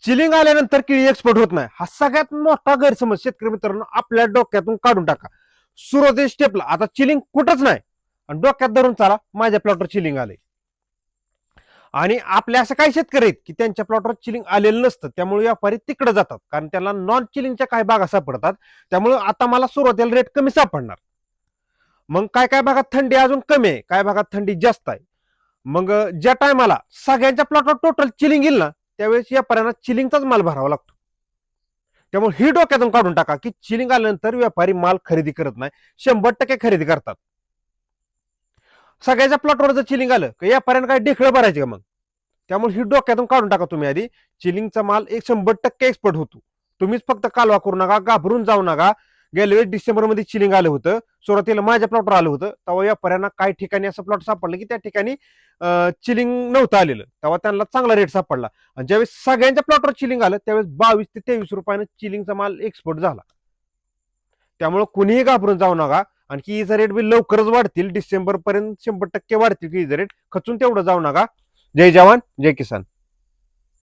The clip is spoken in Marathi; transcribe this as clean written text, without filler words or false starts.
चिलिंग आल्यानंतर केळी एक्सपोर्ट होत नाही, हा सगळ्यात मोठा गैरसमज शेतकरी मित्रांनो आपल्या डोक्यातून काढून टाका. सुरुवाती स्टेपला आता चिलिंग कुठंच नाही आणि डोक्यात धरून चाला माझ्या प्लॉटवर चिलिंग आले. आणि आपले असे काही शेतकरी आहेत की त्यांच्या प्लॉटवर चिलिंग आलेलं नसतं, त्यामुळे व्यापारी तिकडे जातात कारण त्यांना नॉन चिलिंगच्या काही बागा सापडतात. त्यामुळे आता मला सुरुवातीला रेट कमी सापडणार. मग काय काय भागात थंडी अजून कमी आहे, काय भागात थंडी जास्त आहे. मग ज्या टायमाला सगळ्यांच्या प्लॉटवर टोटल चिलिंग येईल ना त्यावेळेस व्यापाऱ्यांना चिलिंगचाच माल भरावा लागतो. त्यामुळे ही डोक्यातून काढून टाका की चिलिंग आल्यानंतर व्यापारी माल खरेदी करत नाही, 100% खरेदी करतात. सगळ्याच्या प्लॉटवर जर चिलिंग आलं की व्यापाऱ्यांना काय ढेकळं भरायचे का मग? त्यामुळे ही डोक्यातून काढून टाका तुम्ही आधी. चिलिंगचा माल 100% एक्सपोर्ट होतो. तुम्हीच फक्त कालवा करू नका, घाबरून जाऊ नका. गेल्या वेळेस डिसेंबरमध्ये चिलिंग आलं होतं, सुरुवातीला माझ्या प्लॉटवर आलं होतं. तेव्हा व्यापाऱ्यांना काही ठिकाणी असं प्लॉट सापडलं की त्या ठिकाणी चिलिंग नव्हतं आलेलं, तेव्हा त्यांना चांगला रेट सापडला. आणि ज्यावेळेस सगळ्यांच्या प्लॉटवर चिलिंग आलं त्यावेळेस 22 ते 23 रुपयानं चिलिंगचा माल एक्सपोर्ट झाला. त्यामुळे कुणीही घाबरून जाऊ नका. आणि केळीचा रेट बी लवकरच वाढतील, डिसेंबर पर्यंत 100% वाढतील केळीचा रेट. खचून तेवढं जाऊ नका. जय जवान जय किसान.